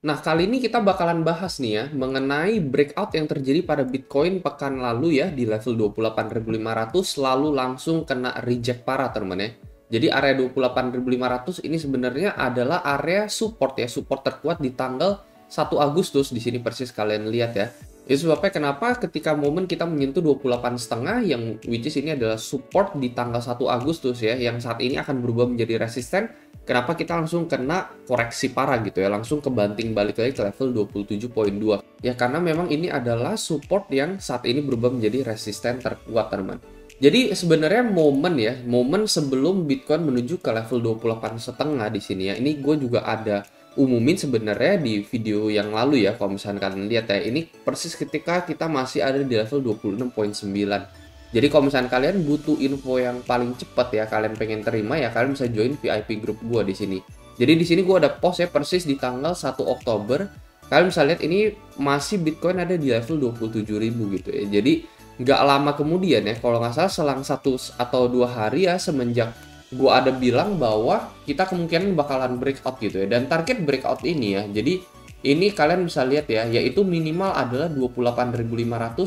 Nah, kali ini kita bakalan bahas nih ya, mengenai breakout yang terjadi pada Bitcoin pekan lalu ya, di level 28.500, lalu langsung kena reject parah teman ya. Jadi area 28.500 ini sebenarnya adalah area support ya, support terkuat di tanggal 1 Agustus, di sini persis kalian lihat ya. Itu sebabnya kenapa ketika momen kita menyentuh 28,5 yang which is ini adalah support di tanggal 1 Agustus ya, yang saat ini akan berubah menjadi resisten. Kenapa kita langsung kena koreksi parah gitu ya, langsung kebanting balik lagi ke level 27,2. Ya karena memang ini adalah support yang saat ini berubah menjadi resisten terkuat teman. Jadi sebenarnya momen sebelum Bitcoin menuju ke level 28,5 di sini ya. Ini gue juga ada umumin sebenarnya di video yang lalu ya, kalau misalnya kalian lihat ya, ini persis ketika kita masih ada di level 26,9. Jadi kalau misalnya kalian butuh info yang paling cepat ya, kalian pengen terima ya, kalian bisa join VIP group gue di sini. Jadi di sini gue ada post ya persis di tanggal 1 Oktober. Kalian bisa lihat ini masih Bitcoin ada di level 27.000 gitu ya. Jadi nggak lama kemudian ya, kalau nggak salah selang 1 atau 2 hari ya semenjak gue ada bilang bahwa kita kemungkinan bakalan breakout gitu ya. Dan target breakout ini ya, jadi ini kalian bisa lihat ya, yaitu minimal adalah 28.500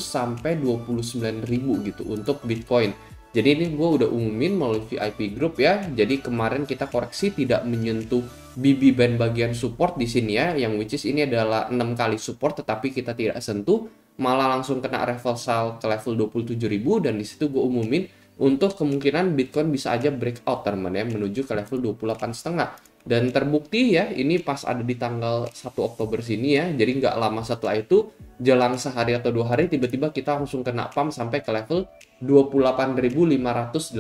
sampai 29.000 gitu untuk Bitcoin. Jadi ini gue udah umumin melalui VIP group ya. Jadi kemarin kita koreksi tidak menyentuh BB band bagian support di sini ya, yang which is ini adalah 6 kali support tetapi kita tidak sentuh, malah langsung kena reversal ke level 27.000 dan di situ gue umumin untuk kemungkinan Bitcoin bisa aja breakout teman ya menuju ke level 28,5. Dan terbukti ya, ini pas ada di tanggal 1 Oktober sini ya. Jadi nggak lama setelah itu, jelang sehari atau 2 hari, tiba-tiba kita langsung kena pump sampai ke level 28.580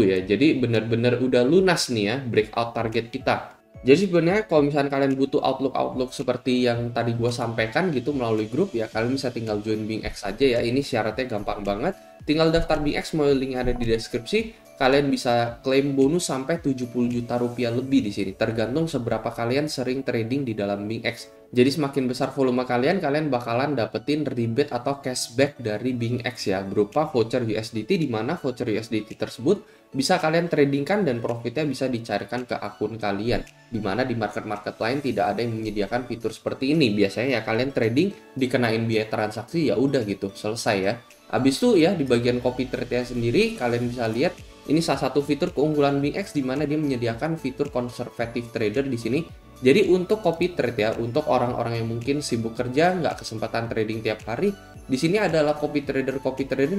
ya. Jadi benar-benar udah lunas nih ya, breakout target kita. Jadi sebenarnya kalau misalnya kalian butuh outlook seperti yang tadi gue sampaikan gitu melalui grup ya, kalian bisa tinggal join BingX aja ya. Ini syaratnya gampang banget. Tinggal daftar BingX, melalui link yang ada di deskripsi. Kalian bisa klaim bonus sampai 70 juta rupiah lebih di sini, tergantung seberapa kalian sering trading di dalam BingX. Jadi semakin besar volume kalian, kalian bakalan dapetin rebate atau cashback dari BingX ya, berupa voucher USDT, di mana voucher USDT tersebut bisa kalian tradingkan dan profitnya bisa dicarikan ke akun kalian. Di mana di market-market lain tidak ada yang menyediakan fitur seperti ini. Biasanya ya kalian trading dikenain biaya transaksi, ya udah gitu, selesai ya. Habis itu ya di bagian copy trade-nya sendiri kalian bisa lihat ini salah satu fitur keunggulan BingX di mana dia menyediakan fitur conservative trader di sini. Jadi untuk copy trade ya, untuk orang-orang yang mungkin sibuk kerja, nggak kesempatan trading tiap hari, di sini adalah copy trader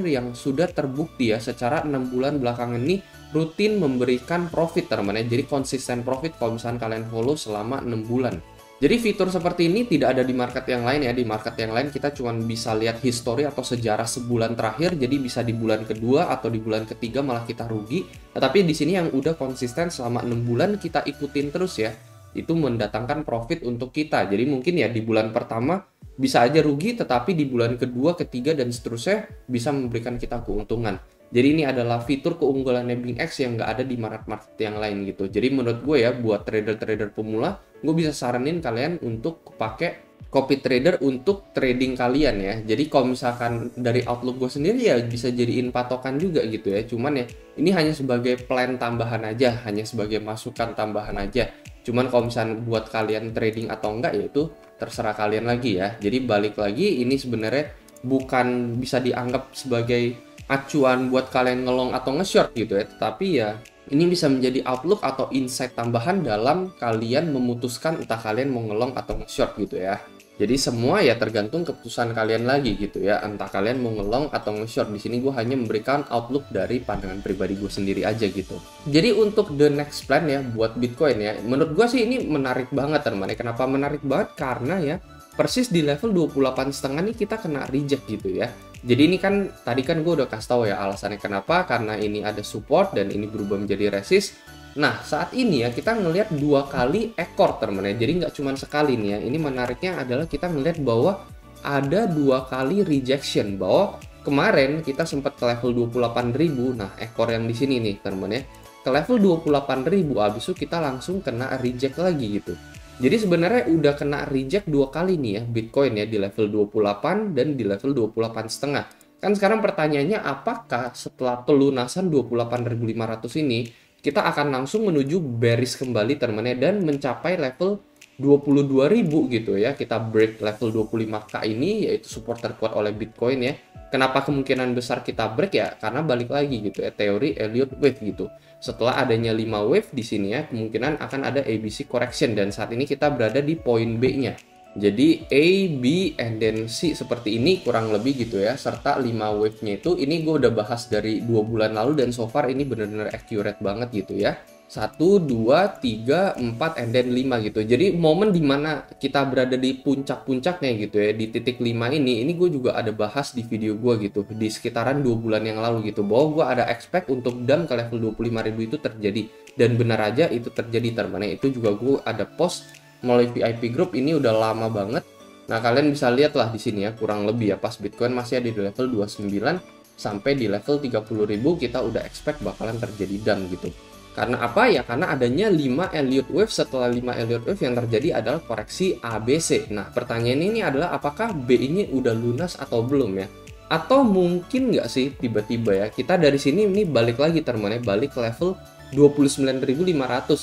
yang sudah terbukti ya secara 6 bulan belakangan ini rutin memberikan profit teman-teman ya. Jadi konsisten profit kalau misalnya kalian follow selama 6 bulan. Jadi fitur seperti ini tidak ada di market yang lain ya. Di market yang lain kita cuma bisa lihat history atau sejarah sebulan terakhir. Jadi bisa di bulan kedua atau di bulan ketiga malah kita rugi. Tetapi di sini yang udah konsisten selama 6 bulan kita ikutin terus ya. Itu mendatangkan profit untuk kita. Jadi mungkin ya di bulan pertama bisa aja rugi, tetapi di bulan kedua, ketiga, dan seterusnya bisa memberikan kita keuntungan. Jadi ini adalah fitur keunggulannya BingX yang nggak ada di market-market yang lain gitu. Jadi menurut gue ya, buat trader-trader pemula, gue bisa saranin kalian untuk pakai copy trader untuk trading kalian ya. Jadi kalau misalkan dari outlook gue sendiri ya bisa jadiin patokan juga gitu ya. Cuman ya ini hanya sebagai plan tambahan aja, hanya sebagai masukan tambahan aja. Cuman kalau misalnya buat kalian trading atau enggak ya itu terserah kalian lagi ya. Jadi balik lagi ini sebenarnya bukan bisa dianggap sebagai acuan buat kalian ngelong atau nge-short gitu ya, tetapi ya ini bisa menjadi outlook atau insight tambahan dalam kalian memutuskan entah kalian mau ngelong atau nge-short gitu ya. Jadi semua ya tergantung keputusan kalian lagi gitu ya, entah kalian mau ngelong atau nge-short. Di sini gue hanya memberikan outlook dari pandangan pribadi gue sendiri aja gitu. Jadi untuk the next plan ya buat Bitcoin ya, menurut gue sih ini menarik banget teman-teman. Kenapa menarik banget? Karena ya persis di level 28,5 nih kita kena reject gitu ya. Jadi ini kan tadi kan gue udah kasih tahu ya alasannya kenapa, karena ini ada support dan ini berubah menjadi resist. Nah saat ini ya kita ngelihat 2 kali ekor teman ya, jadi nggak cuma sekali nih ya. Ini menariknya adalah kita ngelihat bahwa ada 2 kali rejection, bahwa kemarin kita sempat ke level 28.000. Nah ekor yang di sini nih teman ya, ke level 28.000, habis itu kita langsung kena reject lagi gitu. Jadi sebenarnya udah kena reject 2 kali nih ya Bitcoin ya, di level 28 dan di level 28,5. Kan sekarang pertanyaannya, apakah setelah pelunasan 28.500 ini kita akan langsung menuju bearish kembali teman-teman dan mencapai level 22.000 gitu ya, kita break level 25k ini, yaitu support terkuat oleh Bitcoin ya. Kenapa kemungkinan besar kita break ya? Karena balik lagi gitu ya, teori Elliott Wave gitu. Setelah adanya 5 wave di sini ya, kemungkinan akan ada ABC correction, dan saat ini kita berada di poin B-nya. Jadi A, B, and then C seperti ini kurang lebih gitu ya, serta 5 wave-nya itu, ini gue udah bahas dari 2 bulan lalu dan so far ini benar-benar accurate banget gitu ya. 1, 2, 3, 4, and then 5 gitu. Jadi momen dimana kita berada di puncak-puncaknya gitu ya, di titik 5 ini gue juga ada bahas di video gue gitu, di sekitaran 2 bulan yang lalu gitu, bahwa gue ada expect untuk dump ke level 25.000 itu terjadi. Dan benar aja itu terjadi teman-teman. Itu juga gue ada post melalui VIP group ini udah lama banget. Nah, kalian bisa lihat lah di sini ya, kurang lebih ya, pas Bitcoin masih ada di level 29 sampai di level 30.000 kita udah expect bakalan terjadi dump gitu. Karena apa ya? Karena adanya 5 Elliott Wave. Setelah 5 Elliott Wave yang terjadi adalah koreksi ABC. Nah, pertanyaan ini adalah apakah B ini udah lunas atau belum ya? Atau mungkin nggak sih tiba-tiba ya, kita dari sini ini balik lagi teman-teman ya, balik ke level 29.500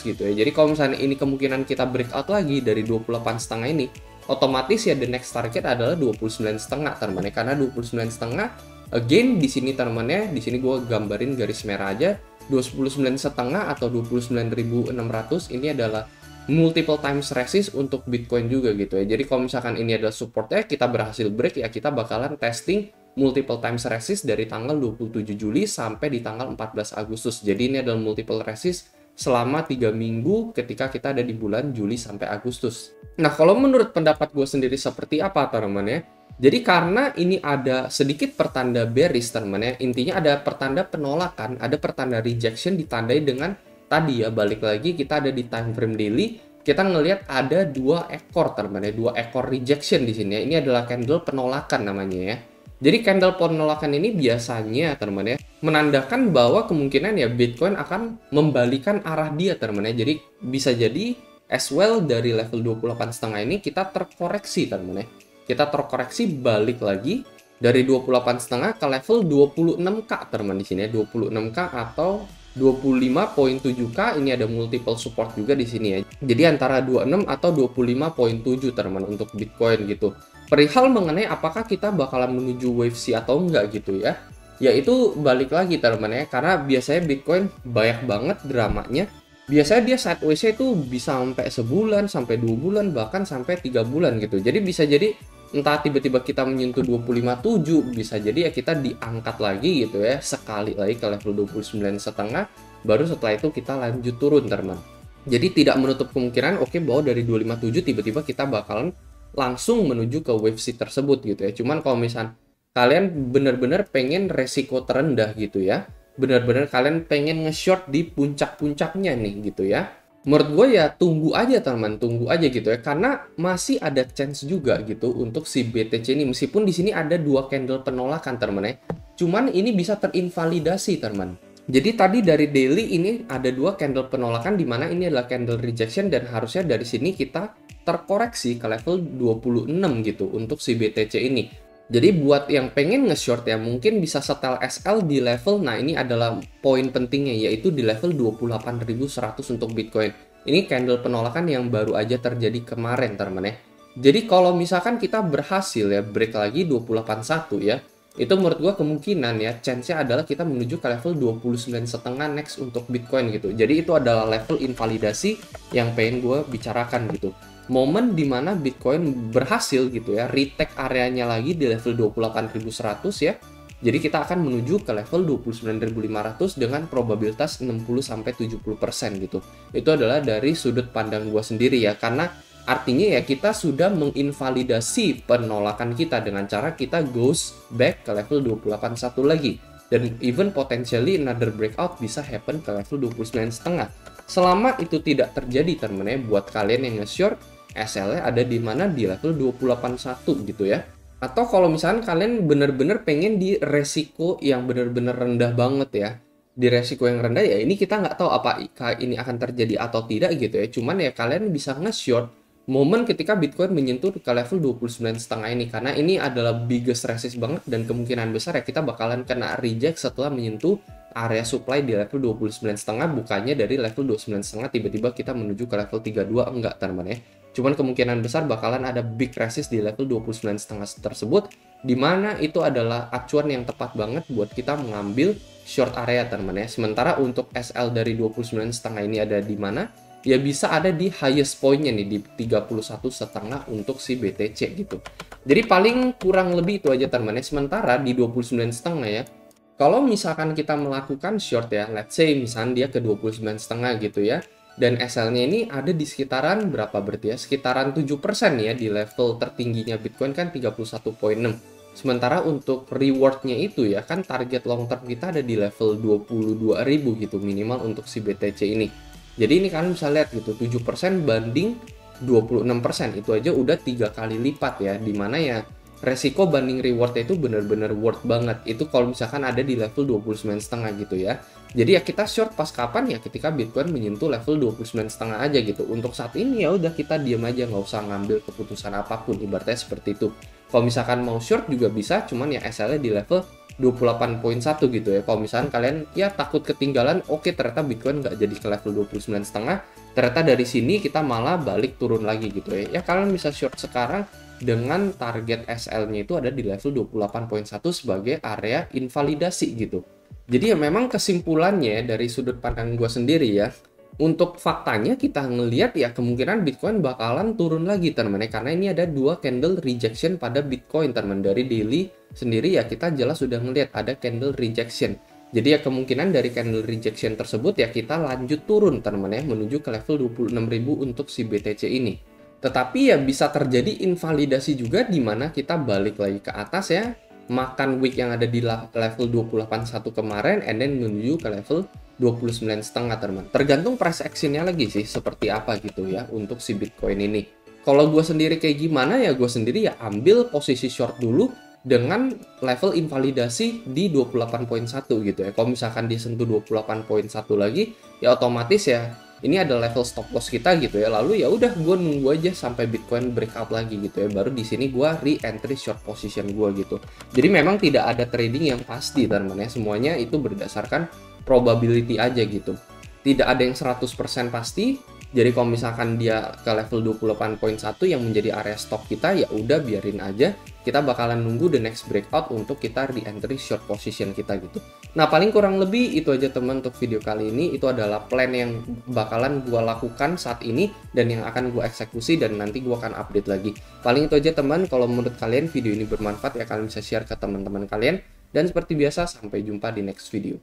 gitu ya. Jadi kalau misalnya ini kemungkinan kita breakout lagi dari 28,5 ini, otomatis ya the next target adalah 29,5 teman-teman ya. Karena 29,5 again di sini teman-teman ya, di sini gue gambarin garis merah aja, 29,5 atau 29.600 ini adalah multiple times resist untuk Bitcoin juga gitu ya. Jadi kalau misalkan ini adalah supportnya, kita berhasil break ya, kita bakalan testing multiple times resist dari tanggal 27 Juli sampai di tanggal 14 Agustus. Jadi ini adalah multiple resist selama 3 minggu ketika kita ada di bulan Juli sampai Agustus. Nah, kalau menurut pendapat gue sendiri seperti apa teman-teman ya? Jadi karena ini ada sedikit pertanda bearish teman-teman ya, intinya ada pertanda penolakan, ada pertanda rejection ditandai dengan tadi ya, balik lagi kita ada di time frame daily, kita ngelihat ada 2 ekor teman-teman ya, 2 ekor rejection di sini ya. Ini adalah candle penolakan namanya ya. Jadi candle penolakan ini biasanya teman-teman ya menandakan bahwa kemungkinan ya Bitcoin akan membalikan arah dia teman-teman ya. Jadi bisa jadi as well dari level 28,5 ini kita terkoreksi teman-teman ya. Kita terkoreksi balik lagi dari 28,5 ke level 26k teman-teman di sini ya. 26k atau 25.7k, ini ada multiple support juga di sini ya. Jadi antara 26 atau 25.7 teman-teman untuk Bitcoin gitu. Perihal mengenai apakah kita bakalan menuju wave C atau enggak gitu ya. Ya itu balik lagi teman-teman ya, karena biasanya Bitcoin banyak banget dramanya. Biasanya dia sideways-nya itu bisa sampai sebulan, sampai 2 bulan, bahkan sampai 3 bulan gitu. Jadi bisa jadi entah tiba-tiba kita menyentuh 25.7, bisa jadi ya kita diangkat lagi gitu ya, sekali lagi ke level 29,5, baru setelah itu kita lanjut turun teman. Jadi tidak menutup kemungkinan oke bahwa dari 257 tiba-tiba kita bakalan langsung menuju ke wave C tersebut gitu ya. Cuman kalau misal kalian benar-benar pengen resiko terendah gitu ya, benar-benar kalian pengen nge-short di puncak-puncaknya nih gitu ya, menurut gue ya tunggu aja teman, tunggu aja gitu ya, karena masih ada chance juga gitu untuk si BTC ini, meskipun di sini ada 2 candle penolakan teman ya, cuman ini bisa terinvalidasi teman. Jadi tadi dari daily ini ada 2 candle penolakan, di mana ini adalah candle rejection, dan harusnya dari sini kita terkoreksi ke level 26 gitu untuk si BTC ini. Jadi buat yang pengen nge-short ya, mungkin bisa setel SL di level, nah ini adalah poin pentingnya, yaitu di level 28.100 untuk Bitcoin. Ini candle penolakan yang baru aja terjadi kemarin teman ya. Jadi kalau misalkan kita berhasil ya break lagi 28.1 ya, itu menurut gua kemungkinan ya chance-nya adalah kita menuju ke level 29,5 next untuk Bitcoin gitu. Jadi itu adalah level invalidasi yang pengen gua bicarakan gitu. Momen dimana Bitcoin berhasil gitu ya retake areanya lagi di level 28.100 ya. Jadi kita akan menuju ke level 29.500 dengan probabilitas 60-70% gitu. Itu adalah dari sudut pandang gua sendiri ya, karena artinya ya kita sudah menginvalidasi penolakan kita dengan cara kita goes back ke level 28.1 lagi. Dan even potentially another breakout bisa happen ke level 29,5. Selama itu tidak terjadi teman-teman ya, buat kalian yang nge-short, SL-nya ada di mana di level 28.1 gitu ya. Atau kalau misalkan kalian bener-bener pengen di resiko yang bener-bener rendah banget ya, di resiko yang rendah ya ini kita nggak tahu apa ini akan terjadi atau tidak gitu ya. Cuman ya kalian bisa nge-short momen ketika Bitcoin menyentuh ke level 29,5 ini, karena ini adalah biggest resist banget, dan kemungkinan besar ya kita bakalan kena reject setelah menyentuh area supply di level 29,5, bukannya dari level 29,5 tiba-tiba kita menuju ke level 32, enggak teman-teman ya. Cuman kemungkinan besar bakalan ada big resist di level 29,5 tersebut, di mana itu adalah acuan yang tepat banget buat kita mengambil short area teman-teman ya. Sementara untuk SL dari 29,5 ini ada di mana? Ya bisa ada di highest point-nya nih di 31,5 untuk si BTC gitu. Jadi paling kurang lebih itu aja teman-teman ya. Sementara di 29,5 ya, kalau misalkan kita melakukan short ya, let's say misalnya dia ke 29,5 gitu ya, dan SL-nya ini ada di sekitaran berapa berarti ya? Sekitaran 7% ya di level tertingginya Bitcoin kan 31,6. Sementara untuk reward-nya itu ya kan target long term kita ada di level 22.000 gitu minimal untuk si BTC ini. Jadi ini kalian bisa lihat gitu 7% banding 26%, itu aja udah 3 kali lipat ya, dimana ya resiko banding rewardnya itu bener-bener worth banget. Itu kalau misalkan ada di level 29,5 gitu ya. Jadi ya kita short pas kapan ya ketika Bitcoin menyentuh level 29,5 aja gitu. Untuk saat ini ya udah kita diam aja, nggak usah ngambil keputusan apapun, ibaratnya seperti itu. Kalau misalkan mau short juga bisa, cuman ya SL-nya di level 28,1 gitu ya. Kalau misalkan kalian ya takut ketinggalan, oke ternyata Bitcoin nggak jadi ke level 29,5, ternyata dari sini kita malah balik turun lagi gitu ya. Ya kalian bisa short sekarang dengan target SL-nya itu ada di level 28,1 sebagai area invalidasi gitu. Jadi ya memang kesimpulannya dari sudut pandang gue sendiri ya, untuk faktanya kita ngelihat ya kemungkinan Bitcoin bakalan turun lagi teman-teman ya, karena ini ada dua candle rejection pada Bitcoin teman-teman. Dari daily sendiri ya kita jelas sudah ngelihat ada candle rejection. Jadi ya kemungkinan dari candle rejection tersebut ya kita lanjut turun teman-teman ya menuju ke level 26.000 untuk si BTC ini. Tetapi ya bisa terjadi invalidasi juga di mana kita balik lagi ke atas ya, makan wick yang ada di level 28,1 kemarin and then menuju ke level 29,5 teman. Tergantung price action-nya lagi sih seperti apa gitu ya untuk si Bitcoin ini. Kalau gue sendiri kayak gimana ya, gue sendiri ya ambil posisi short dulu dengan level invalidasi di 28,1 gitu ya. Kalau misalkan disentuh 28,1 lagi ya otomatis ya ini ada level stop loss kita gitu ya. Lalu ya udah gue nunggu aja sampai Bitcoin breakout lagi gitu ya. Baru di sini gue re-entry short position gue gitu. Jadi memang tidak ada trading yang pasti teman-teman ya. Semuanya itu berdasarkan probability aja gitu. Tidak ada yang 100% pasti. Jadi kalau misalkan dia ke level 28,1 yang menjadi area stop kita ya udah biarin aja. Kita bakalan nunggu the next breakout untuk kita re-entry short position kita gitu. Nah paling kurang lebih itu aja teman untuk video kali ini. Itu adalah plan yang bakalan gue lakukan saat ini dan yang akan gue eksekusi dan nanti gue akan update lagi. Paling itu aja teman. Kalau menurut kalian video ini bermanfaat ya kalian bisa share ke teman-teman kalian. Dan seperti biasa sampai jumpa di next video.